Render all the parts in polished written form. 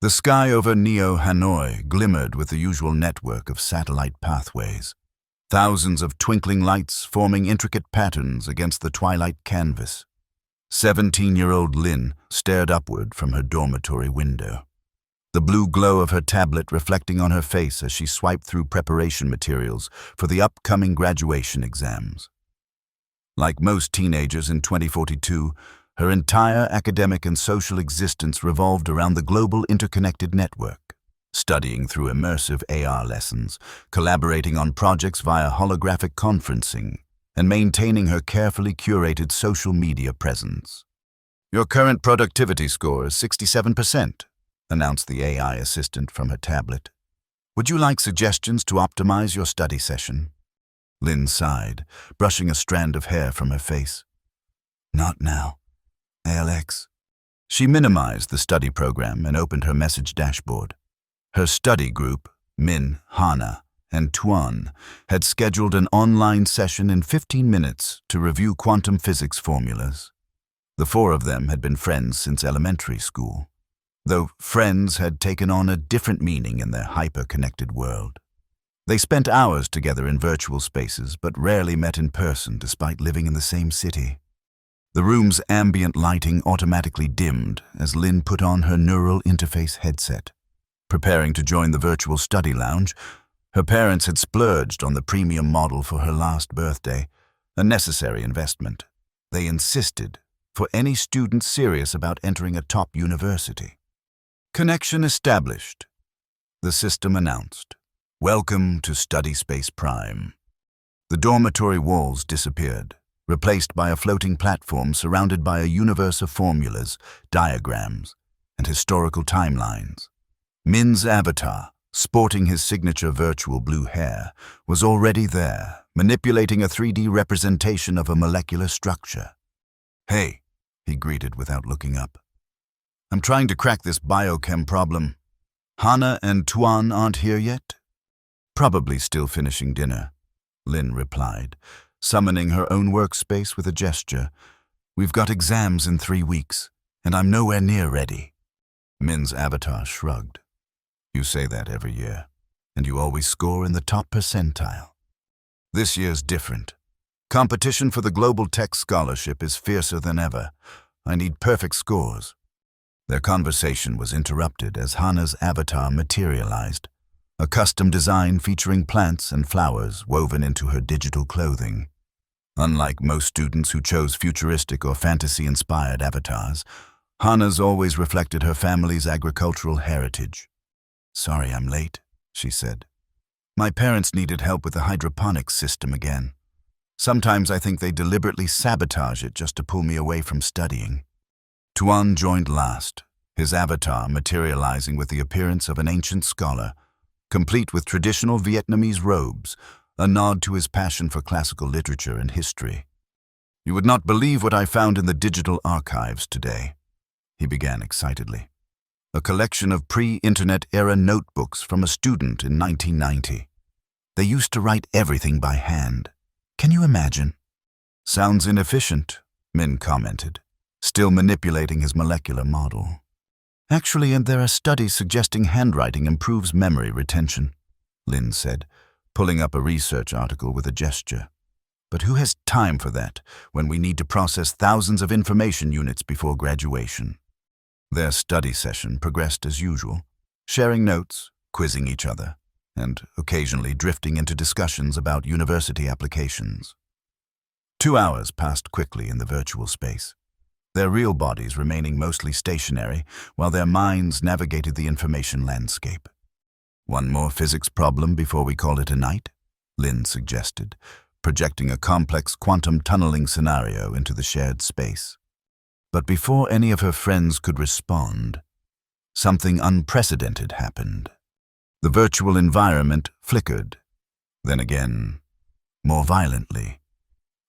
The sky over Neo Hanoi glimmered with the usual network of satellite pathways, thousands of twinkling lights forming intricate patterns against the twilight canvas. 17-year-old Lynn stared upward from her dormitory window, the blue glow of her tablet reflecting on her face as she swiped through preparation materials for the upcoming graduation exams. Like most teenagers in 2042, her entire academic and social existence revolved around the global interconnected network, studying through immersive AR lessons, collaborating on projects via holographic conferencing, and maintaining her carefully curated social media presence. "Your current productivity score is 67%, announced the AI assistant from her tablet. "Would you like suggestions to optimize your study session?" Lynn sighed, brushing a strand of hair from her face. "Not now. ALX." She minimized the study program and opened her message dashboard. Her study group, Min, Hana, and Tuan, had scheduled an online session in 15 minutes to review quantum physics formulas. The four of them had been friends since elementary school, though friends had taken on a different meaning in their hyper-connected world. They spent hours together in virtual spaces but rarely met in person despite living in the same city. The room's ambient lighting automatically dimmed as Lynn put on her neural interface headset. Preparing to join the virtual study lounge, her parents had splurged on the premium model for her last birthday, a necessary investment. They insisted, for any student serious about entering a top university. "Connection established," the system announced. "Welcome to Study Space Prime." The dormitory walls disappeared, replaced by a floating platform surrounded by a universe of formulas, diagrams, and historical timelines. Min's avatar, sporting his signature virtual blue hair, was already there, manipulating a 3D representation of a molecular structure. "Hey," he greeted without looking up. "I'm trying to crack this biochem problem. Hana and Tuan aren't here yet?" "Probably still finishing dinner," Lynn replied, summoning her own workspace with a gesture. "We've got exams in 3 weeks, and I'm nowhere near ready." Min's avatar shrugged. "You say that every year, and you always score in the top percentile. This year's different. Competition for the Global Tech Scholarship is fiercer than ever. I need perfect scores." Their conversation was interrupted as Hana's avatar materialized, a custom design featuring plants and flowers woven into her digital clothing. Unlike most students who chose futuristic or fantasy-inspired avatars, Hana's always reflected her family's agricultural heritage. "Sorry I'm late," she said. "My parents needed help with the hydroponics system again. Sometimes I think they deliberately sabotage it just to pull me away from studying." Tuan joined last, his avatar materializing with the appearance of an ancient scholar, complete with traditional Vietnamese robes, a nod to his passion for classical literature and history. "You would not believe what I found in the digital archives today," he began excitedly. "A collection of pre-internet era notebooks from a student in 1990. They used to write everything by hand. Can you imagine?" "Sounds inefficient," Min commented, still manipulating his molecular model. "Actually, and there are studies suggesting handwriting improves memory retention," Lynn said, pulling up a research article with a gesture. "But who has time for that when we need to process thousands of information units before graduation?" Their study session progressed as usual, sharing notes, quizzing each other, and occasionally drifting into discussions about university applications. 2 hours passed quickly in the virtual space, their real bodies remaining mostly stationary while their minds navigated the information landscape. "One more physics problem before we call it a night?" Lynn suggested, projecting a complex quantum tunneling scenario into the shared space. But before any of her friends could respond, something unprecedented happened. The virtual environment flickered, then again, more violently.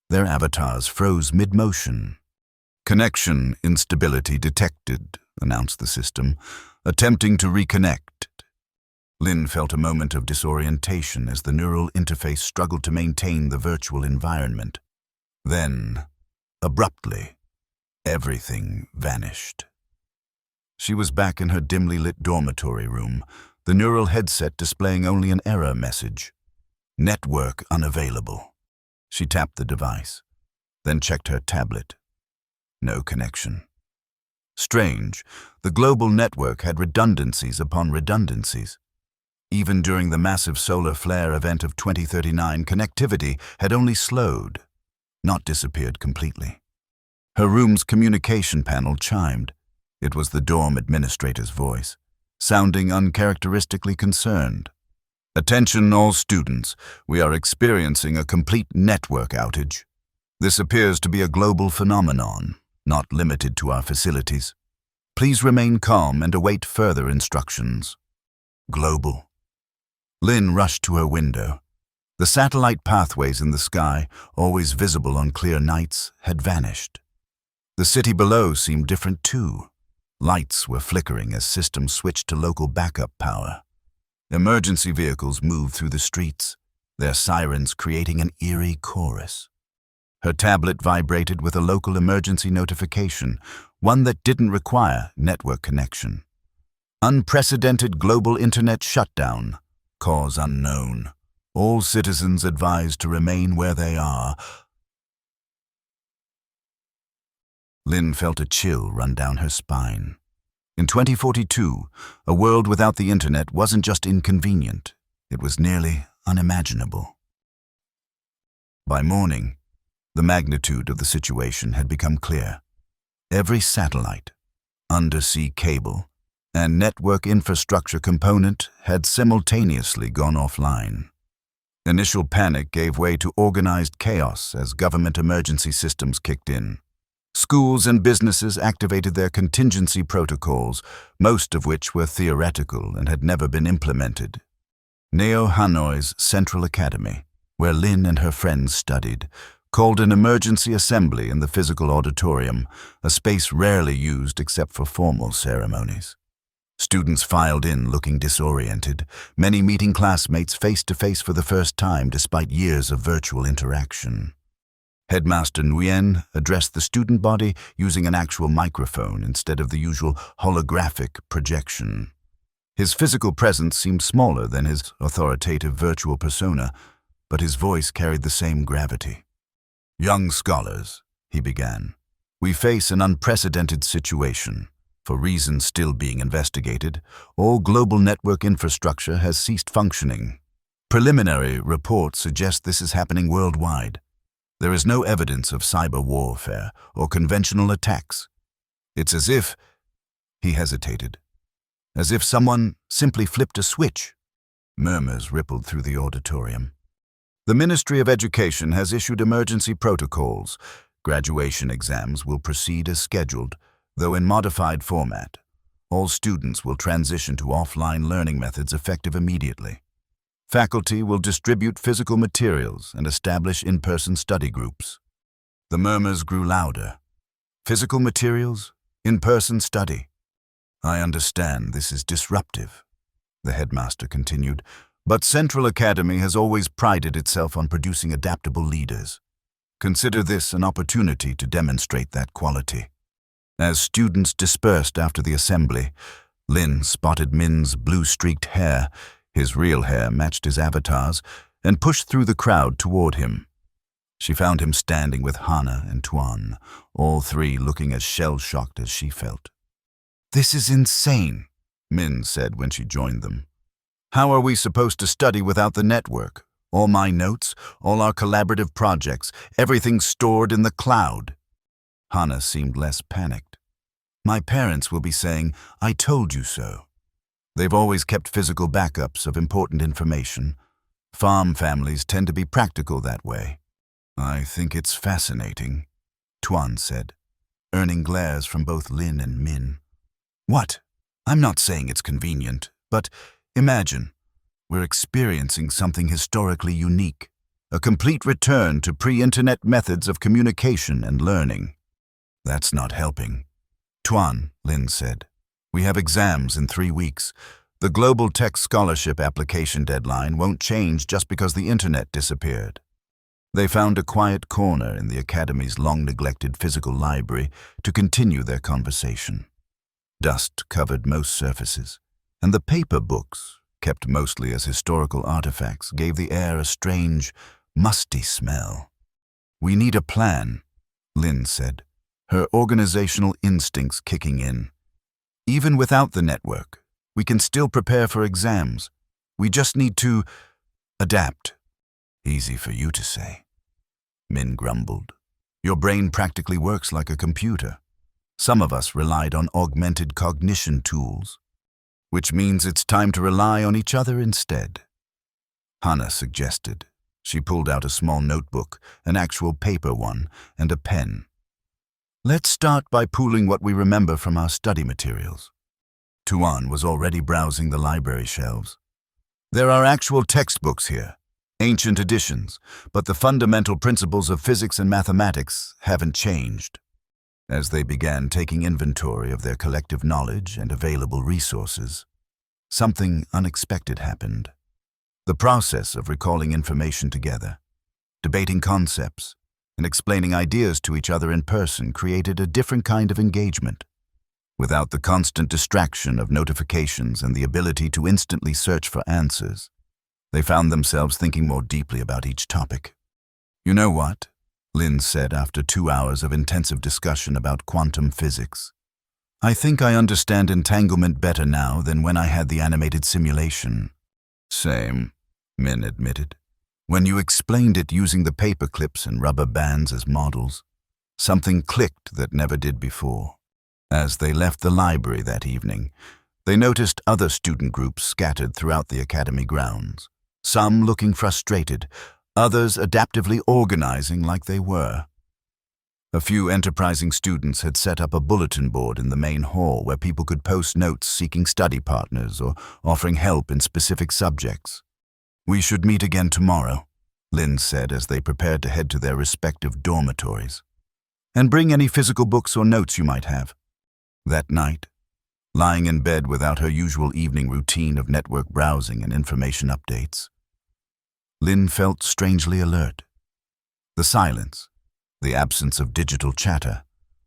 Their avatars froze mid-motion. "Connection instability detected," announced the system, attempting to reconnect. Lynn felt a moment of disorientation as the neural interface struggled to maintain the virtual environment. Then, abruptly, everything vanished. She was back in her dimly lit dormitory room, the neural headset displaying only an error message. Network unavailable. She tapped the device, then checked her tablet. No connection. Strange, the global network had redundancies upon redundancies. Even during the massive solar flare event of 2039, connectivity had only slowed, not disappeared completely. Her room's communication panel chimed. It was the dorm administrator's voice, sounding uncharacteristically concerned. Attention all students, we are experiencing a complete network outage. This appears to be a global phenomenon, not limited to our facilities. Please remain calm and await further instructions. Global. Lynn rushed to her window. The satellite pathways in the sky, always visible on clear nights, had vanished. The city below seemed different too. Lights were flickering as systems switched to local backup power. Emergency vehicles moved through the streets, their sirens creating an eerie chorus. Her tablet vibrated with a local emergency notification, one that didn't require network connection. Unprecedented global internet shutdown. Cause unknown. All citizens advised to remain where they are. Lynn felt a chill run down her spine. In 2042, a world without the internet wasn't just inconvenient, it was nearly unimaginable. By morning, the magnitude of the situation had become clear. Every satellite, undersea cable, and network infrastructure component had simultaneously gone offline. Initial panic gave way to organized chaos as government emergency systems kicked in. Schools and businesses activated their contingency protocols, most of which were theoretical and had never been implemented. Neo Hanoi's Central Academy, where Lynn and her friends studied, called an emergency assembly in the physical auditorium, a space rarely used except for formal ceremonies. Students filed in looking disoriented, many meeting classmates face-to-face for the first time despite years of virtual interaction. Headmaster Nguyen addressed the student body using an actual microphone instead of the usual holographic projection. His physical presence seemed smaller than his authoritative virtual persona, but his voice carried the same gravity. Young scholars, he began, we face an unprecedented situation. For reasons still being investigated, all global network infrastructure has ceased functioning. Preliminary reports suggest this is happening worldwide. There is no evidence of cyber warfare or conventional attacks. It's as if, he hesitated, as if someone simply flipped a switch. Murmurs rippled through the auditorium. The Ministry of Education has issued emergency protocols. Graduation exams will proceed as scheduled, though in modified format. All students will transition to offline learning methods effective immediately. Faculty will distribute physical materials and establish in-person study groups. The murmurs grew louder. Physical materials, in-person study. I understand this is disruptive, the headmaster continued, but Central Academy has always prided itself on producing adaptable leaders. Consider this an opportunity to demonstrate that quality. As students dispersed after the assembly, Lynn spotted Min's blue-streaked hair. His real hair matched his avatar's, and pushed through the crowd toward him. She found him standing with Hana and Tuan, all three looking as shell-shocked as she felt. This is insane, Min said when she joined them. How are we supposed to study without the network? All my notes, all our collaborative projects, everything stored in the cloud. Hana seemed less panicked. My parents will be saying, I told you so. They've always kept physical backups of important information. Farm families tend to be practical that way. I think it's fascinating, Tuan said, earning glares from both Lin and Min. What? I'm not saying it's convenient, but imagine, we're experiencing something historically unique, a complete return to pre-internet methods of communication and learning. That's not helping. Tuan, Lin said. We have exams in 3 weeks. The Global Tech Scholarship application deadline won't change just because the internet disappeared. They found a quiet corner in the Academy's long-neglected physical library to continue their conversation. Dust covered most surfaces, and the paper books, kept mostly as historical artifacts, gave the air a strange, musty smell. "We need a plan," Lynn said, her organizational instincts kicking in. "Even without the network, we can still prepare for exams. We just need to adapt." "Easy for you to say," Min grumbled. "Your brain practically works like a computer. Some of us relied on augmented cognition tools, which means it's time to rely on each other instead," Hannah suggested. She pulled out a small notebook, an actual paper one, and a pen. "Let's start by pooling what we remember from our study materials." Tuan was already browsing the library shelves. "There are actual textbooks here, ancient editions, but the fundamental principles of physics and mathematics haven't changed." As they began taking inventory of their collective knowledge and available resources, something unexpected happened. The process of recalling information together, debating concepts, and explaining ideas to each other in person created a different kind of engagement. Without the constant distraction of notifications and the ability to instantly search for answers, they found themselves thinking more deeply about each topic. "You know what?" Lynn said after 2 hours of intensive discussion about quantum physics. "I think I understand entanglement better now than when I had the animated simulation." "Same," Min admitted. "When you explained it using the paper clips and rubber bands as models, something clicked that never did before." As they left the library that evening, they noticed other student groups scattered throughout the academy grounds, some looking frustrated, others adaptively organizing like they were. A few enterprising students had set up a bulletin board in the main hall where people could post notes seeking study partners or offering help in specific subjects. "We should meet again tomorrow," Lynn said as they prepared to head to their respective dormitories. "And bring any physical books or notes you might have." That night, lying in bed without her usual evening routine of network browsing and information updates, Lynn felt strangely alert. The silence, the absence of digital chatter,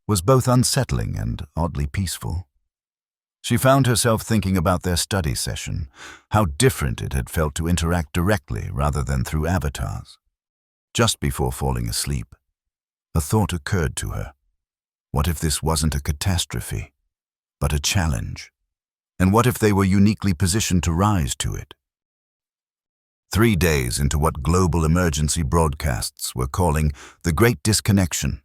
was both unsettling and oddly peaceful. She found herself thinking about their study session, how different it had felt to interact directly rather than through avatars. Just before falling asleep, a thought occurred to her. What if this wasn't a catastrophe, but a challenge? And what if they were uniquely positioned to rise to it? 3 days into what global emergency broadcasts were calling the Great Disconnection,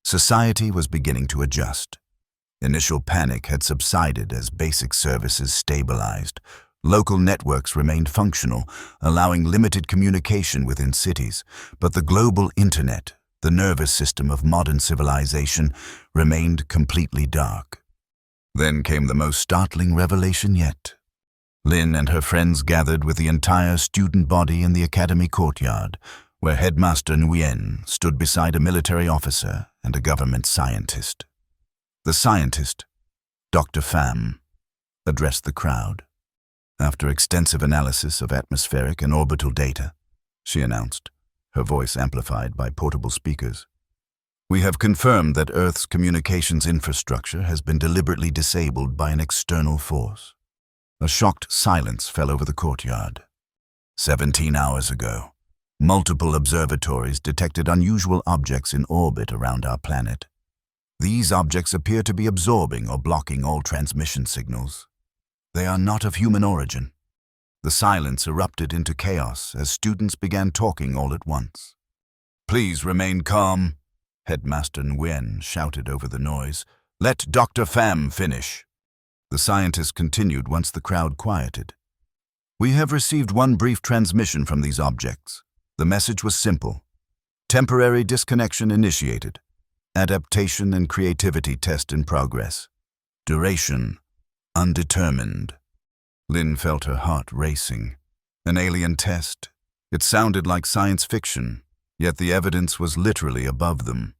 society was beginning to adjust. Initial panic had subsided as basic services stabilized. Local networks remained functional, allowing limited communication within cities, but the global internet, the nervous system of modern civilization, remained completely dark. Then came the most startling revelation yet. Lynn and her friends gathered with the entire student body in the academy courtyard, where Headmaster Nguyen stood beside a military officer and a government scientist. The scientist, Dr. Pham, addressed the crowd. After extensive analysis of atmospheric and orbital data, she announced, her voice amplified by portable speakers, "We have confirmed that Earth's communications infrastructure has been deliberately disabled by an external force." A shocked silence fell over the courtyard. 17 hours ago, multiple observatories detected unusual objects in orbit around our planet. These objects appear to be absorbing or blocking all transmission signals. They are not of human origin. The silence erupted into chaos as students began talking all at once. "Please remain calm," Headmaster Nguyen shouted over the noise. "Let Dr. Pham finish." The scientist continued once the crowd quieted. "We have received one brief transmission from these objects. The message was simple. Temporary disconnection initiated. Adaptation and creativity test in progress. Duration undetermined." Lynn felt her heart racing. An alien test. It sounded like science fiction, yet the evidence was literally above them.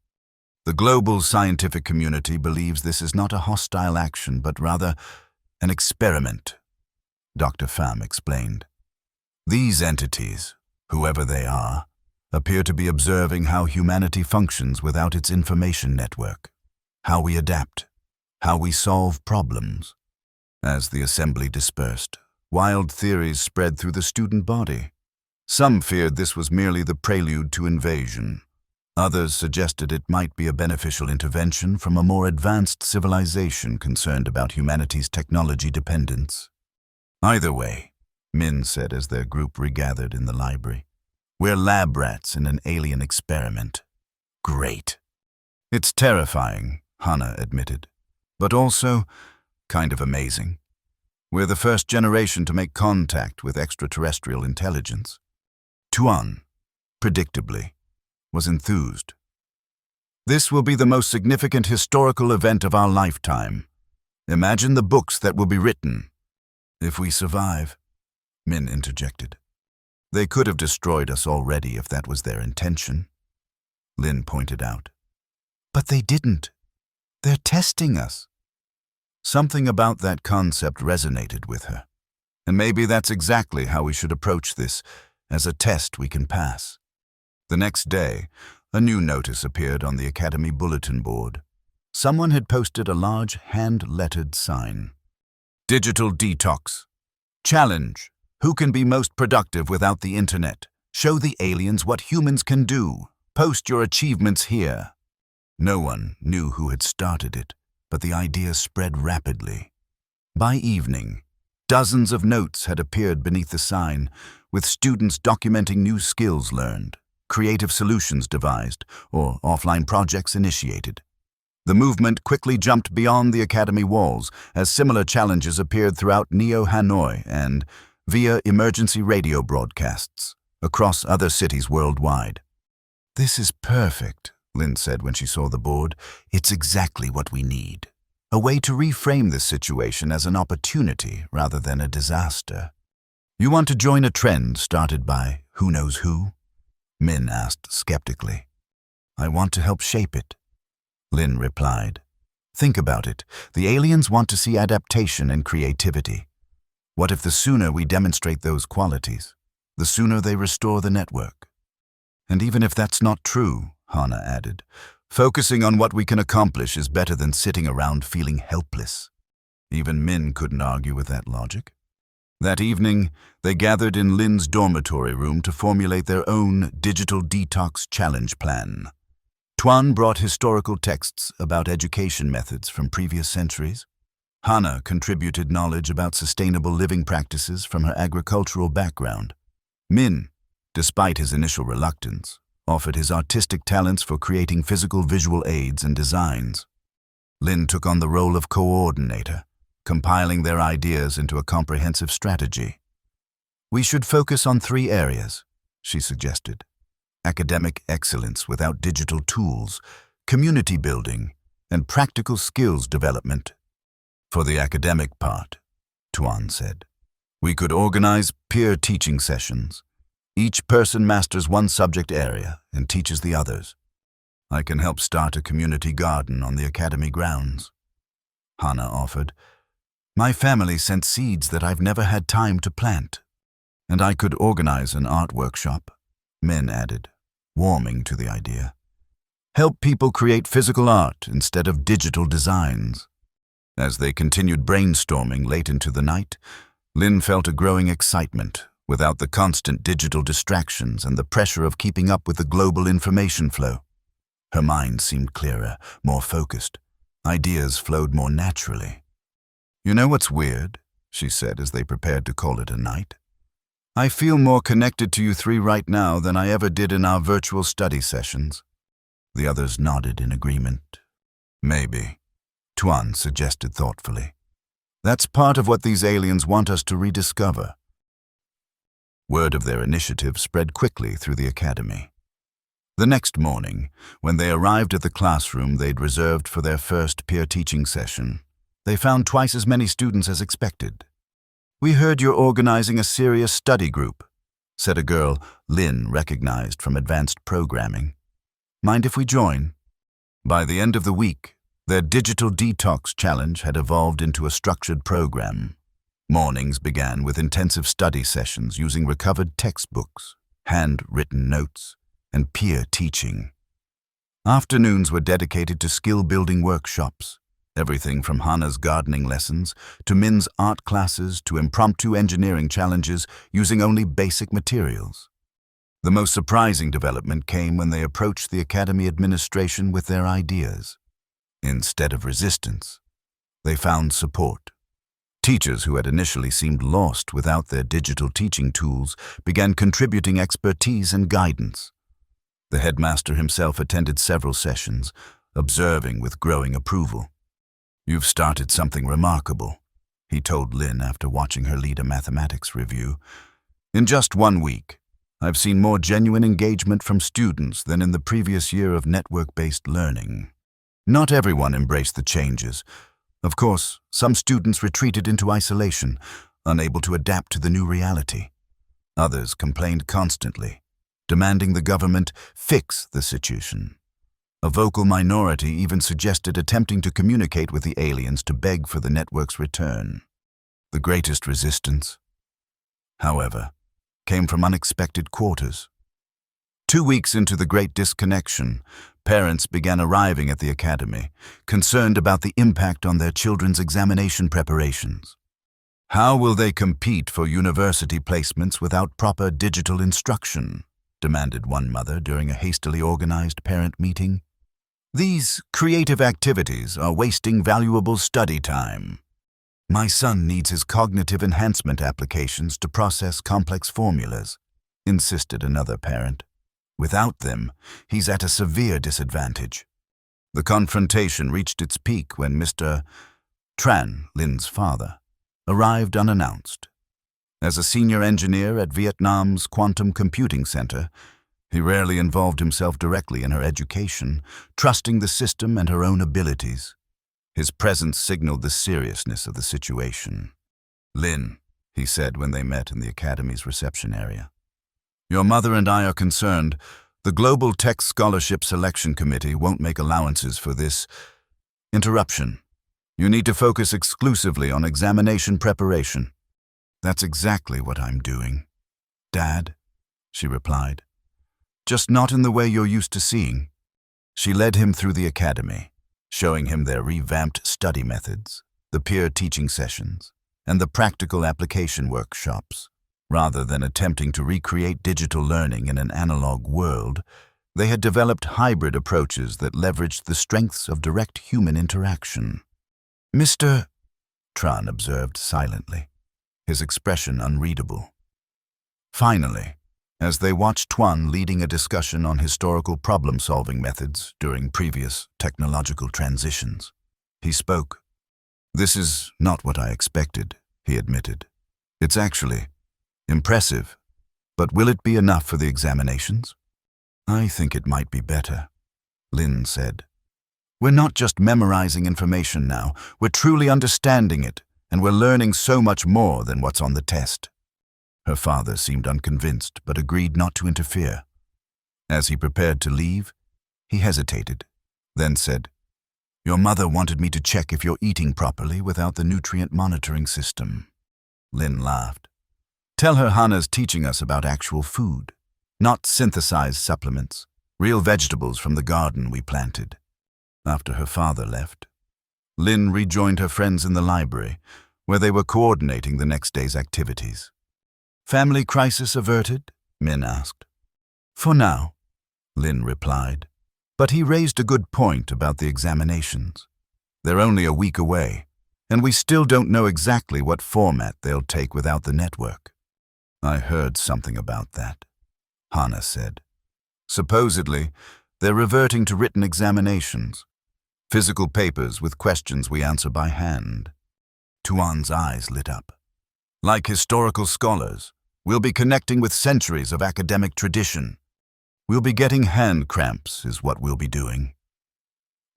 The global scientific community believes this is not a hostile action, but rather an experiment, Dr. Pham explained. These entities, whoever they are, appear to be observing how humanity functions without its information network, how we adapt, how we solve problems. As the assembly dispersed, wild theories spread through the student body. Some feared this was merely the prelude to invasion. Others suggested it might be a beneficial intervention from a more advanced civilization concerned about humanity's technology dependence. Either way, Min said as their group regathered in the library, we're lab rats in an alien experiment. Great. It's terrifying, Hannah admitted, but also kind of amazing. We're the first generation to make contact with extraterrestrial intelligence. Tuan, predictably, was enthused. This will be the most significant historical event of our lifetime. Imagine the books that will be written. If we survive, Min interjected. They could have destroyed us already if that was their intention, Lin pointed out. But they didn't. They're testing us. Something about that concept resonated with her. And maybe that's exactly how we should approach this, as a test we can pass. The next day, a new notice appeared on the Academy bulletin board. Someone had posted a large hand-lettered sign. Digital Detox. Challenge. Who can be most productive without the internet? Show the aliens what humans can do. Post your achievements here. No one knew who had started it, but the idea spread rapidly. By evening, dozens of notes had appeared beneath the sign, with students documenting new skills learned, creative solutions devised, or offline projects initiated. The movement quickly jumped beyond the academy walls as similar challenges appeared throughout Neo Hanoi and, via emergency radio broadcasts, across other cities worldwide. This is perfect, Lynn said when she saw the board. It's exactly what we need. A way to reframe this situation as an opportunity rather than a disaster. You want to join a trend started by who knows who? Min asked skeptically. I want to help shape it, Lin replied. Think about it. The aliens want to see adaptation and creativity. What if the sooner we demonstrate those qualities, the sooner they restore the network? And even if that's not true, Hannah added, focusing on what we can accomplish is better than sitting around feeling helpless. Even Min couldn't argue with that logic. That evening, they gathered in Lin's dormitory room to formulate their own digital detox challenge plan. Tuan brought historical texts about education methods from previous centuries. Hannah contributed knowledge about sustainable living practices from her agricultural background. Min, despite his initial reluctance, offered his artistic talents for creating physical visual aids and designs. Lin took on the role of coordinator, compiling their ideas into a comprehensive strategy. We should focus on 3 areas, she suggested. Academic excellence without digital tools, community building, and practical skills development. For the academic part, Tuan said, we could organize peer teaching sessions. Each person masters one subject area and teaches the others. I can help start a community garden on the academy grounds, Hannah offered. My family sent seeds that I've never had time to plant. And I could organize an art workshop, Min added, warming to the idea. Help people create physical art instead of digital designs. As they continued brainstorming late into the night, Lin felt a growing excitement without the constant digital distractions and the pressure of keeping up with the global information flow. Her mind seemed clearer, more focused. Ideas flowed more naturally. You know what's weird? She said as they prepared to call it a night. I feel more connected to you 3 right now than I ever did in our virtual study sessions. The others nodded in agreement. Maybe, Tuan suggested thoughtfully. That's part of what these aliens want us to rediscover. Word of their initiative spread quickly through the academy. The next morning, when they arrived at the classroom they'd reserved for their first peer teaching session, they found twice as many students as expected. We heard you're organizing a serious study group, said a girl Lin recognized from advanced programming. Mind if we join? By the end of the week, their digital detox challenge had evolved into a structured program. Mornings began with intensive study sessions using recovered textbooks, handwritten notes, and peer teaching. Afternoons were dedicated to skill-building workshops, Everything from Hana's gardening lessons to Min's art classes to impromptu engineering challenges using only basic materials. The most surprising development came when they approached the academy administration with their ideas. Instead of resistance, they found support. Teachers who had initially seemed lost without their digital teaching tools began contributing expertise and guidance. The headmaster himself attended several sessions, observing with growing approval. "You've started something remarkable," he told Lynn after watching her lead a mathematics review. "In just 1 week, I've seen more genuine engagement from students than in the previous year of network-based learning." Not everyone embraced the changes. Of course, some students retreated into isolation, unable to adapt to the new reality. Others complained constantly, demanding the government fix the situation. A vocal minority even suggested attempting to communicate with the aliens to beg for the network's return. The greatest resistance, however, came from unexpected quarters. 2 weeks into the Great Disconnection, parents began arriving at the academy, concerned about the impact on their children's examination preparations. "How will they compete for university placements without proper digital instruction?" demanded one mother during a hastily organized parent meeting. "These creative activities are wasting valuable study time. My son needs his cognitive enhancement applications to process complex formulas," insisted another parent. "Without them, he's at a severe disadvantage." The confrontation reached its peak when Mr. Tran, Lin's father, arrived unannounced. As a senior engineer at Vietnam's Quantum Computing Center, he rarely involved himself directly in her education, trusting the system and her own abilities. His presence signaled the seriousness of the situation. "Lynn," he said when they met in the academy's reception area, "your mother and I are concerned. The Global Tech Scholarship Selection Committee won't make allowances for this interruption. You need to focus exclusively on examination preparation." "That's exactly what I'm doing, Dad," she replied. "Just not in the way you're used to seeing." She led him through the academy, showing him their revamped study methods, the peer teaching sessions, and the practical application workshops. Rather than attempting to recreate digital learning in an analog world, they had developed hybrid approaches that leveraged the strengths of direct human interaction. "Mr. Tran observed silently, his expression unreadable. Finally, as they watched Tuan leading a discussion on historical problem-solving methods during previous technological transitions, he spoke. "This is not what I expected," he admitted. "It's actually impressive, but will it be enough for the examinations?" "I think it might be better," Lynn said. "We're not just memorizing information now, we're truly understanding it, and we're learning so much more than what's on the test." Her father seemed unconvinced, but agreed not to interfere. As he prepared to leave, he hesitated, then said, "Your mother wanted me to check if you're eating properly without the nutrient monitoring system." Lynn laughed. "Tell her Hana's teaching us about actual food, not synthesized supplements, real vegetables from the garden we planted." After her father left, Lynn rejoined her friends in the library, where they were coordinating the next day's activities. "Family crisis averted?" Min asked. "For now," Lynn replied. "But he raised a good point about the examinations. They're only a week away, and we still don't know exactly what format they'll take without the network." "I heard something about that," Hana said. "Supposedly, they're reverting to written examinations, physical papers with questions we answer by hand." Tuan's eyes lit up. "Like historical scholars, we'll be connecting with centuries of academic tradition. We'll be getting hand cramps, is what we'll be doing."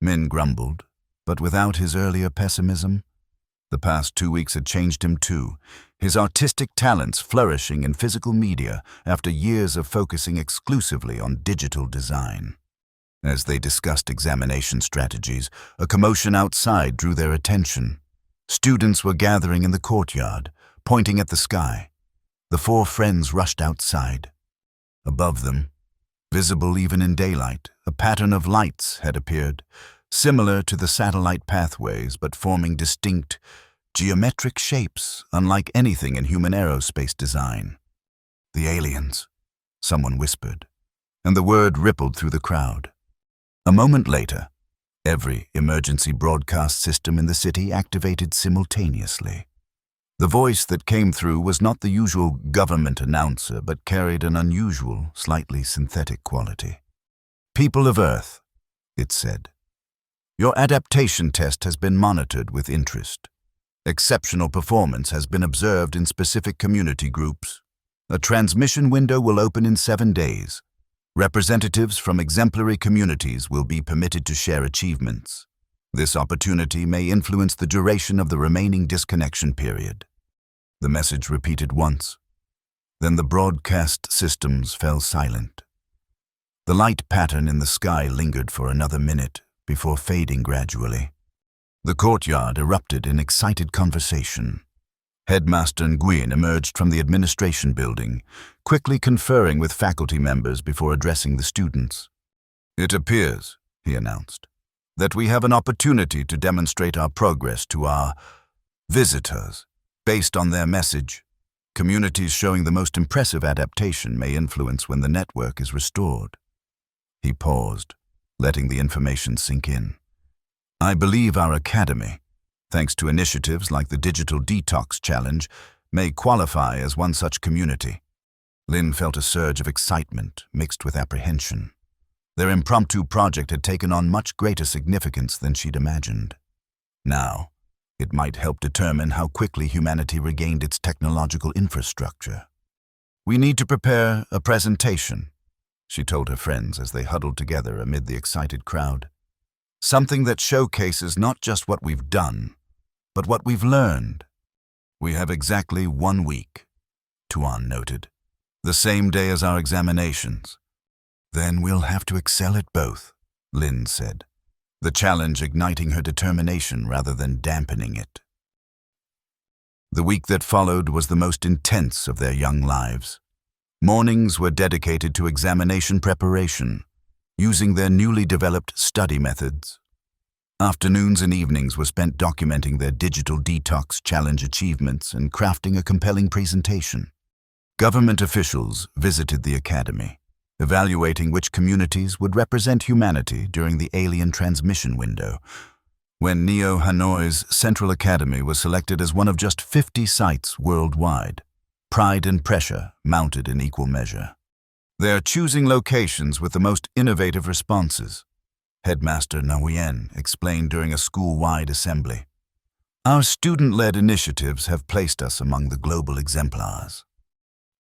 Min grumbled, but without his earlier pessimism. The past 2 weeks had changed him too, his artistic talents flourishing in physical media after years of focusing exclusively on digital design. As they discussed examination strategies, a commotion outside drew their attention. Students were gathering in the courtyard, pointing at the sky. The 4 friends rushed outside. Above them, visible even in daylight, a pattern of lights had appeared, similar to the satellite pathways but forming distinct, geometric shapes unlike anything in human aerospace design. "The aliens," someone whispered, and the word rippled through the crowd. A moment later, every emergency broadcast system in the city activated simultaneously. The voice that came through was not the usual government announcer, but carried an unusual, slightly synthetic quality. "People of Earth," it said, "your adaptation test has been monitored with interest. Exceptional performance has been observed in specific community groups. A transmission window will open in 7 days. Representatives from exemplary communities will be permitted to share achievements. This opportunity may influence the duration of the remaining disconnection period." The message repeated once. Then the broadcast systems fell silent. The light pattern in the sky lingered for another minute before fading gradually. The courtyard erupted in excited conversation. Headmaster Nguyen emerged from the administration building, quickly conferring with faculty members before addressing the students. "It appears," he announced, "that we have an opportunity to demonstrate our progress to our visitors. Based on their message, communities showing the most impressive adaptation may influence when the network is restored." He paused, letting the information sink in. "I believe our academy, thanks to initiatives like the Digital Detox Challenge, may qualify as one such community." Lin felt a surge of excitement mixed with apprehension. Their impromptu project had taken on much greater significance than she'd imagined. Now, it might help determine how quickly humanity regained its technological infrastructure. "We need to prepare a presentation," she told her friends as they huddled together amid the excited crowd. "Something that showcases not just what we've done, but what we've learned." "We have exactly 1 week," Tuan noted. "The same day as our examinations." "Then we'll have to excel at both," Lin said, the challenge igniting her determination rather than dampening it. The week that followed was the most intense of their young lives. Mornings were dedicated to examination preparation, using their newly developed study methods. Afternoons and evenings were spent documenting their Digital Detox Challenge achievements and crafting a compelling presentation. Government officials visited the academy, evaluating which communities would represent humanity during the alien transmission window. When Neo Hanoi's Central Academy was selected as one of just 50 sites worldwide, pride and pressure mounted in equal measure. "They're choosing locations with the most innovative responses," Headmaster Nguyen explained during a school-wide assembly. "Our student-led initiatives have placed us among the global exemplars."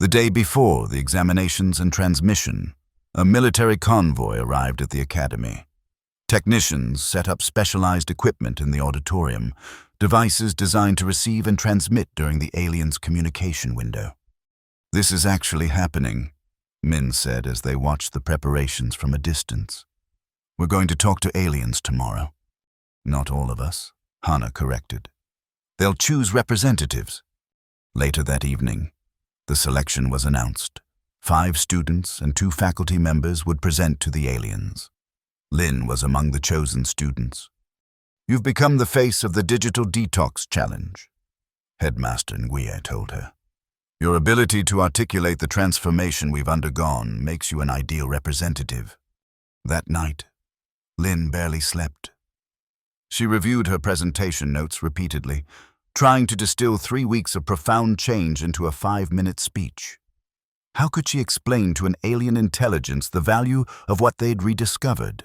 The day before the examinations and transmission, a military convoy arrived at the academy. Technicians set up specialized equipment in the auditorium, devices designed to receive and transmit during the aliens' communication window. "This is actually happening," Min said as they watched the preparations from a distance. "We're going to talk to aliens tomorrow." "Not all of us," Hana corrected. "They'll choose representatives." Later that evening, the selection was announced. 5 students and 2 faculty members would present to the aliens. Lin was among the chosen students. "You've become the face of the Digital Detox Challenge," Headmaster Nguyen told her. "Your ability to articulate the transformation we've undergone makes you an ideal representative." That night, Lin barely slept. She reviewed her presentation notes repeatedly, trying to distill 3 weeks of profound change into a 5-minute speech. How could she explain to an alien intelligence the value of what they'd rediscovered?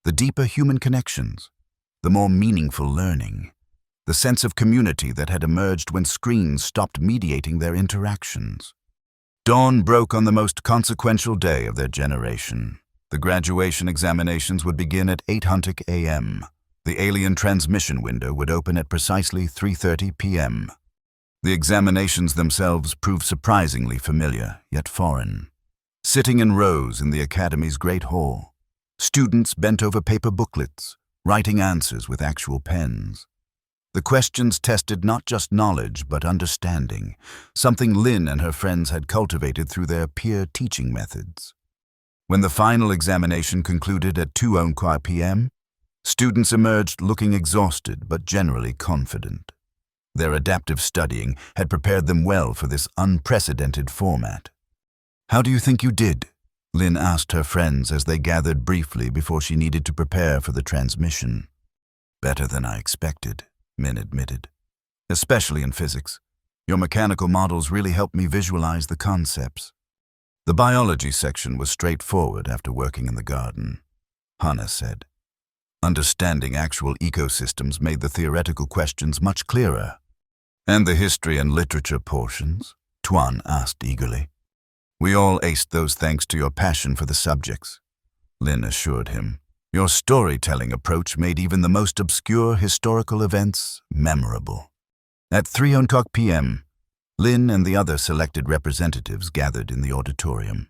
The deeper human connections, the more meaningful learning, the sense of community that had emerged when screens stopped mediating their interactions. Dawn broke on the most consequential day of their generation. The graduation examinations would begin at 8:00 a.m. The alien transmission window would open at precisely 3:30 p.m. The examinations themselves proved surprisingly familiar, yet foreign. Sitting in rows in the academy's great hall, students bent over paper booklets, writing answers with actual pens. The questions tested not just knowledge but understanding, something Lin and her friends had cultivated through their peer teaching methods. When the final examination concluded at 2:00 p.m., Students emerged looking exhausted but generally confident. Their adaptive studying had prepared them well for this unprecedented format. "How do you think you did?" Lynn asked her friends as they gathered briefly before she needed to prepare for the transmission. "Better than I expected," Min admitted. "Especially in physics. Your mechanical models really helped me visualize the concepts." The biology section was straightforward after working in the garden, Hannah said. Understanding actual ecosystems made the theoretical questions much clearer. "And the history and literature portions?" Tuan asked eagerly. "We all aced those thanks to your passion for the subjects," Lynn assured him. "Your storytelling approach made even the most obscure historical events memorable." At 3:00 p.m., Lynn and the other selected representatives gathered in the auditorium.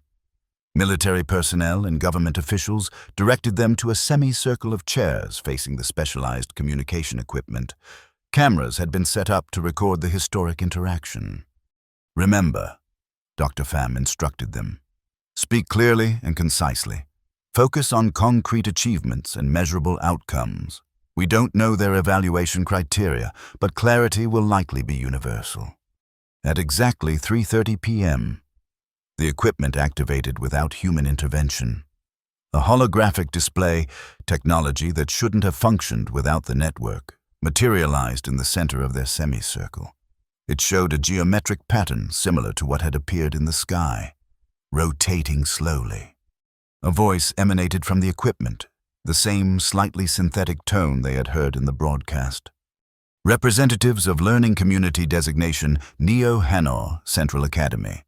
Military personnel and government officials directed them to a semicircle of chairs facing the specialized communication equipment. Cameras had been set up to record the historic interaction. "Remember," Dr. Pham instructed them, "speak clearly and concisely. Focus on concrete achievements and measurable outcomes. We don't know their evaluation criteria, but clarity will likely be universal." At exactly 3:30 p.m., the equipment activated without human intervention. A holographic display, technology that shouldn't have functioned without the network, materialized in the center of their semicircle. It showed a geometric pattern similar to what had appeared in the sky, rotating slowly. A voice emanated from the equipment, the same slightly synthetic tone they had heard in the broadcast. "Representatives of Learning Community Designation Neo Hanoi Central Academy,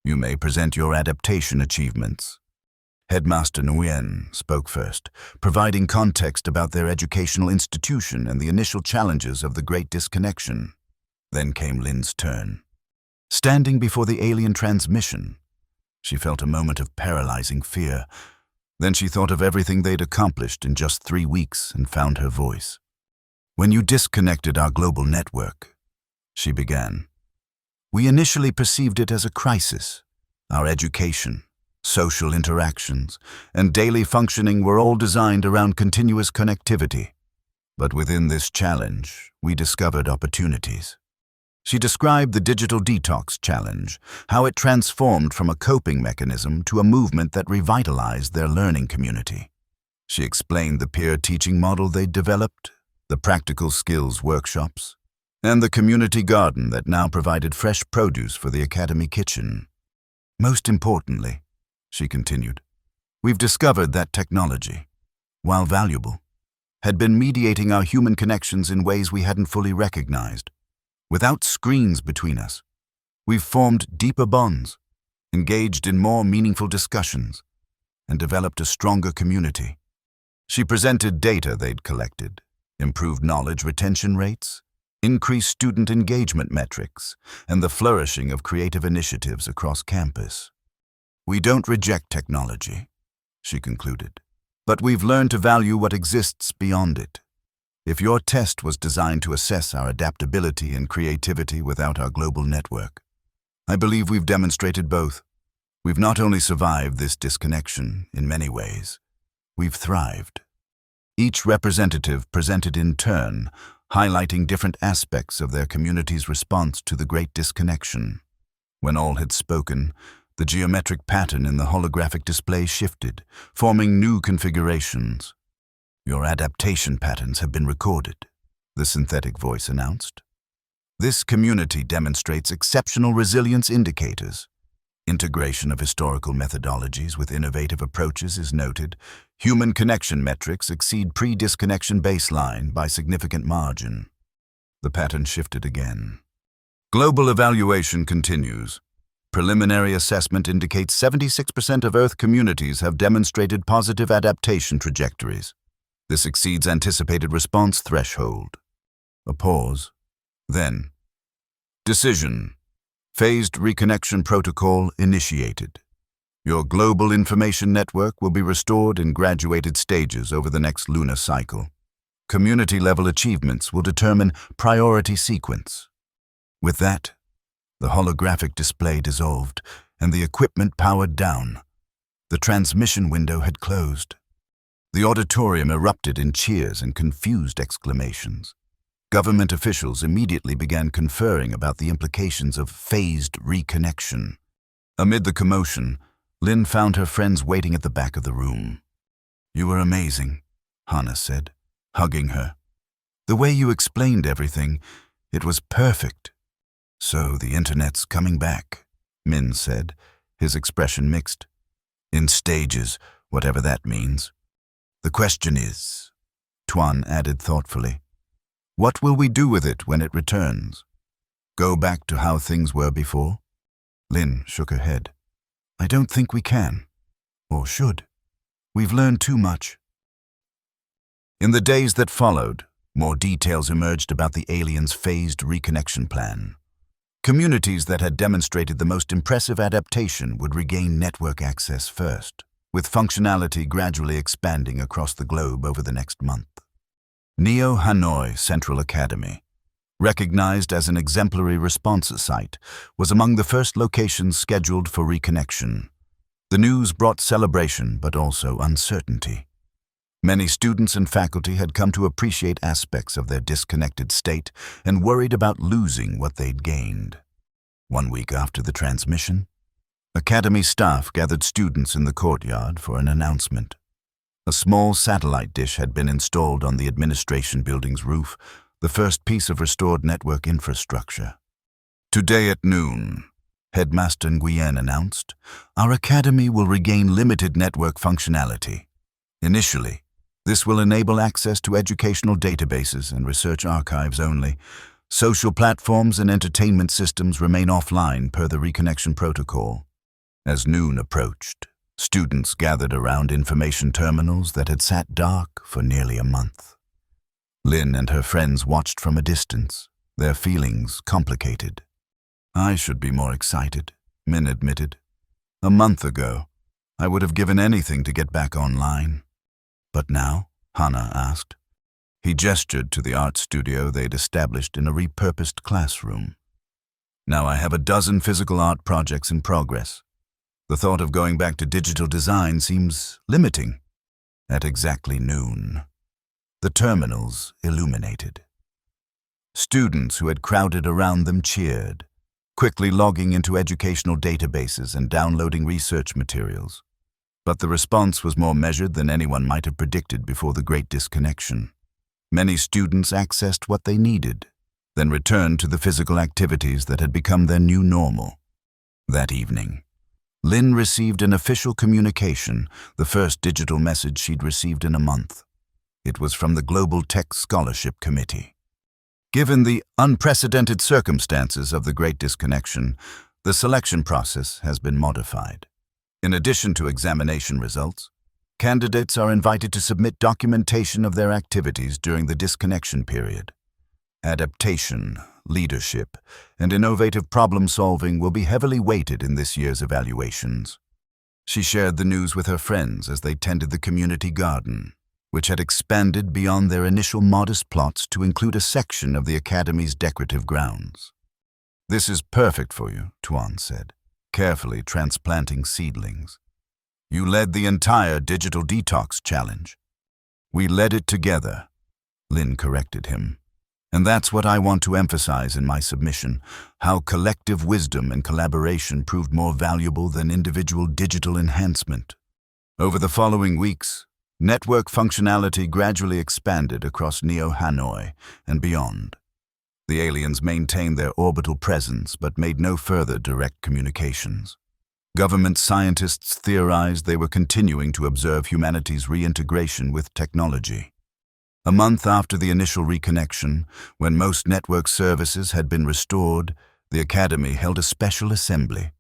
you may present your adaptation achievements." Headmaster Nguyen spoke first, providing context about their educational institution and the initial challenges of the Great Disconnection. Then came Lynn's turn. Standing before the alien transmission, she felt a moment of paralyzing fear. Then she thought of everything they'd accomplished in just 3 weeks and found her voice. "When you disconnected our global network," she began, "we initially perceived it as a crisis. Our education, social interactions, and daily functioning were all designed around continuous connectivity. But within this challenge, we discovered opportunities." She described the Digital Detox Challenge, how it transformed from a coping mechanism to a movement that revitalized their learning community. She explained the peer teaching model they'd developed, the practical skills workshops, and the community garden that now provided fresh produce for the academy kitchen. "Most importantly," she continued, "we've discovered that technology, while valuable, had been mediating our human connections in ways we hadn't fully recognized. Without screens between us, we've formed deeper bonds, engaged in more meaningful discussions, and developed a stronger community." She presented data they'd collected, improved knowledge retention rates, increased student engagement metrics, and the flourishing of creative initiatives across campus. "We don't reject technology," she concluded, "but we've learned to value what exists beyond it. If your test was designed to assess our adaptability and creativity without our global network, I believe we've demonstrated both. We've not only survived this disconnection, in many ways, we've thrived." Each representative presented in turn, highlighting different aspects of their community's response to the Great Disconnection. When all had spoken, the geometric pattern in the holographic display shifted, forming new configurations. "Your adaptation patterns have been recorded," the synthetic voice announced. "This community demonstrates exceptional resilience indicators. Integration of historical methodologies with innovative approaches is noted. Human connection metrics exceed pre-disconnection baseline by significant margin." The pattern shifted again. "Global evaluation continues. Preliminary assessment indicates 76% of Earth communities have demonstrated positive adaptation trajectories. This exceeds anticipated response threshold." A pause. Then, "Decision. Phased reconnection protocol initiated. Your global information network will be restored in graduated stages over the next lunar cycle. Community-level achievements will determine priority sequence." With that, the holographic display dissolved and the equipment powered down. The transmission window had closed. The auditorium erupted in cheers and confused exclamations. Government officials immediately began conferring about the implications of phased reconnection. Amid the commotion, Lynn found her friends waiting at the back of the room. "You were amazing," Hannah said, hugging her. "The way you explained everything, it was perfect." "So the internet's coming back," Min said, his expression mixed. "In stages, whatever that means. The question is," Tuan added thoughtfully, "what will we do with it when it returns? Go back to how things were before?" Lynn shook her head. "I don't think we can, or should. We've learned too much." In the days that followed, more details emerged about the aliens' phased reconnection plan. Communities that had demonstrated the most impressive adaptation would regain network access first, with functionality gradually expanding across the globe over the next month. Neo Hanoi Central Academy, recognized as an exemplary response site, was among the first locations scheduled for reconnection. The news brought celebration but also uncertainty. Many students and faculty had come to appreciate aspects of their disconnected state and worried about losing what they'd gained. 1 week after the transmission, Academy staff gathered students in the courtyard for an announcement. A small satellite dish had been installed on the administration building's roof, the first piece of restored network infrastructure. "Today at noon," Headmaster Nguyen announced, "our academy will regain limited network functionality. Initially, this will enable access to educational databases and research archives only. Social platforms and entertainment systems remain offline per the reconnection protocol." As noon approached, students gathered around information terminals that had sat dark for nearly a month. Lynn and her friends watched from a distance, their feelings complicated. "I should be more excited," Min admitted. "A month ago, I would have given anything to get back online." "But now?" Hannah asked. He gestured to the art studio they'd established in a repurposed classroom. "Now I have a dozen physical art projects in progress. The thought of going back to digital design seems limiting." At exactly noon, the terminals illuminated. Students who had crowded around them cheered, quickly logging into educational databases and downloading research materials. But the response was more measured than anyone might have predicted before the Great Disconnection. Many students accessed what they needed, then returned to the physical activities that had become their new normal. That evening, Lynn received an official communication, the first digital message she'd received in a month. It was from the Global Tech Scholarship Committee. Given the unprecedented circumstances of the Great Disconnection, the selection process has been modified. In addition to examination results, candidates are invited to submit documentation of their activities during the disconnection period. Adaptation, leadership, and innovative problem-solving will be heavily weighted in this year's evaluations. She shared the news with her friends as they tended the community garden, which had expanded beyond their initial modest plots to include a section of the Academy's decorative grounds. "This is perfect for you," Tuan said, carefully transplanting seedlings. "You led the entire digital detox challenge." "We led it together," Lynn corrected him. "And that's what I want to emphasize in my submission, how collective wisdom and collaboration proved more valuable than individual digital enhancement." Over the following weeks, network functionality gradually expanded across Neo Hanoi and beyond. The aliens maintained their orbital presence but made no further direct communications. Government scientists theorized they were continuing to observe humanity's reintegration with technology. A month after the initial reconnection, when most network services had been restored, the Academy held a special assembly.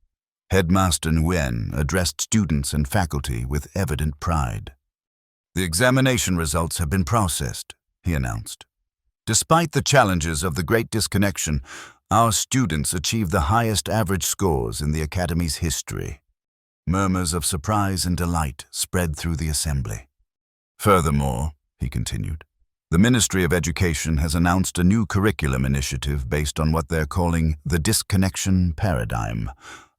Headmaster Nguyen addressed students and faculty with evident pride. "The examination results have been processed," he announced. "Despite the challenges of the Great Disconnection, our students achieved the highest average scores in the Academy's history." Murmurs of surprise and delight spread through the assembly. "Furthermore," he continued, The Ministry of Education has announced a new curriculum initiative based on what they're calling the disconnection paradigm,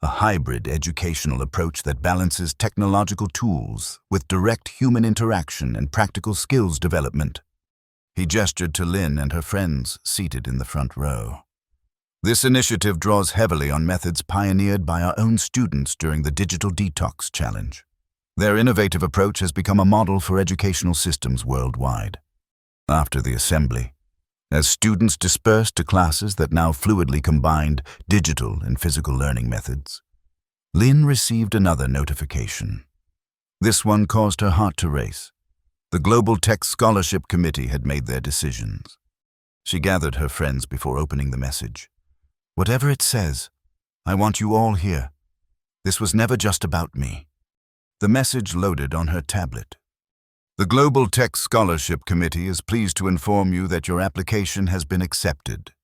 a hybrid educational approach that balances technological tools with direct human interaction and practical skills development. He gestured to Lynn and her friends seated in the front row. This initiative draws heavily on methods pioneered by our own students during the Digital Detox Challenge. Their innovative approach has become a model for educational systems worldwide. After the assembly, as students dispersed to classes that now fluidly combined digital and physical learning methods, Lynn received another notification. This one caused her heart to race. The Global Tech Scholarship Committee had made their decisions. She gathered her friends before opening the message. "Whatever it says, I want you all here. This was never just about me." The message loaded on her tablet. The Global Tech Scholarship Committee is pleased to inform you that your application has been accepted.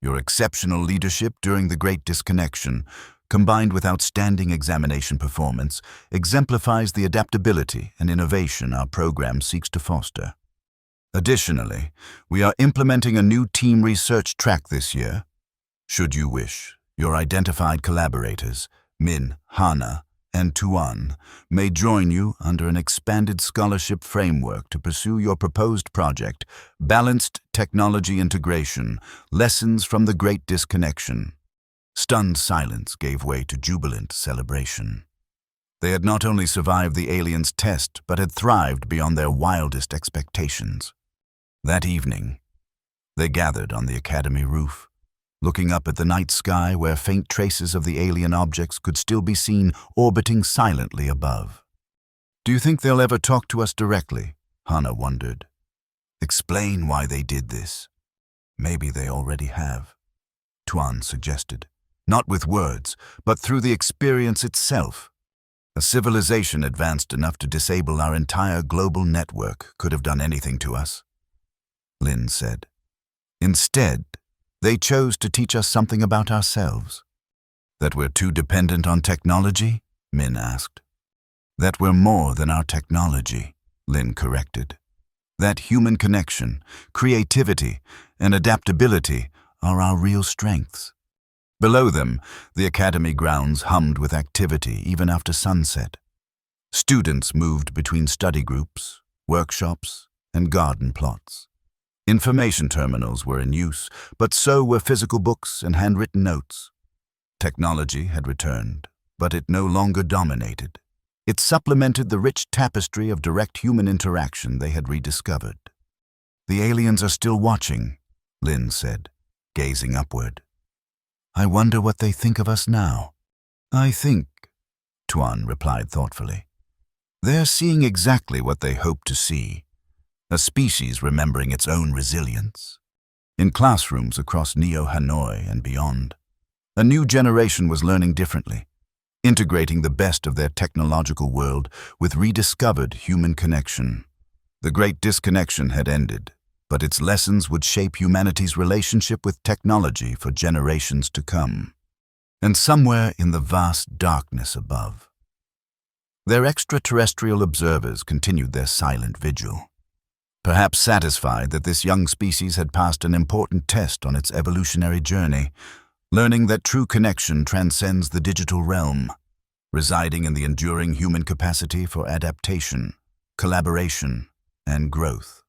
Your exceptional leadership during the Great Disconnection, combined with outstanding examination performance, exemplifies the adaptability and innovation our program seeks to foster. Additionally, we are implementing a new team research track this year. Should you wish, your identified collaborators, Min, Hana, and Tuan, may join you under an expanded scholarship framework to pursue your proposed project, Balanced Technology Integration, Lessons from the Great Disconnection. Stunned silence gave way to jubilant celebration. They had not only survived the aliens' test, but had thrived beyond their wildest expectations. That evening, they gathered on the academy roof, looking up at the night sky where faint traces of the alien objects could still be seen orbiting silently above. "Do you think they'll ever talk to us directly?" Hana wondered. "Explain why they did this." "Maybe they already have," Tuan suggested. "Not with words, but through the experience itself. A civilization advanced enough to disable our entire global network could have done anything to us," Lynn said. "Instead, they chose to teach us something about ourselves." "That we're too dependent on technology?" Min asked. "That we're more than our technology," Lynn corrected. "That human connection, creativity, and adaptability are our real strengths." Below them, the academy grounds hummed with activity even after sunset. Students moved between study groups, workshops, and garden plots. Information terminals were in use, but so were physical books and handwritten notes. Technology had returned, but it no longer dominated. It supplemented the rich tapestry of direct human interaction they had rediscovered. "The aliens are still watching," Lynn said, gazing upward. "I wonder what they think of us now." "I think," Tuan replied thoughtfully, "they're seeing exactly what they hoped to see. A species remembering its own resilience." In classrooms across Neo-Hanoi and beyond, a new generation was learning differently, integrating the best of their technological world with rediscovered human connection. The Great Disconnection had ended, but its lessons would shape humanity's relationship with technology for generations to come. And somewhere in the vast darkness above, their extraterrestrial observers continued their silent vigil. Perhaps satisfied that this young species had passed an important test on its evolutionary journey, learning that true connection transcends the digital realm, residing in the enduring human capacity for adaptation, collaboration, and growth.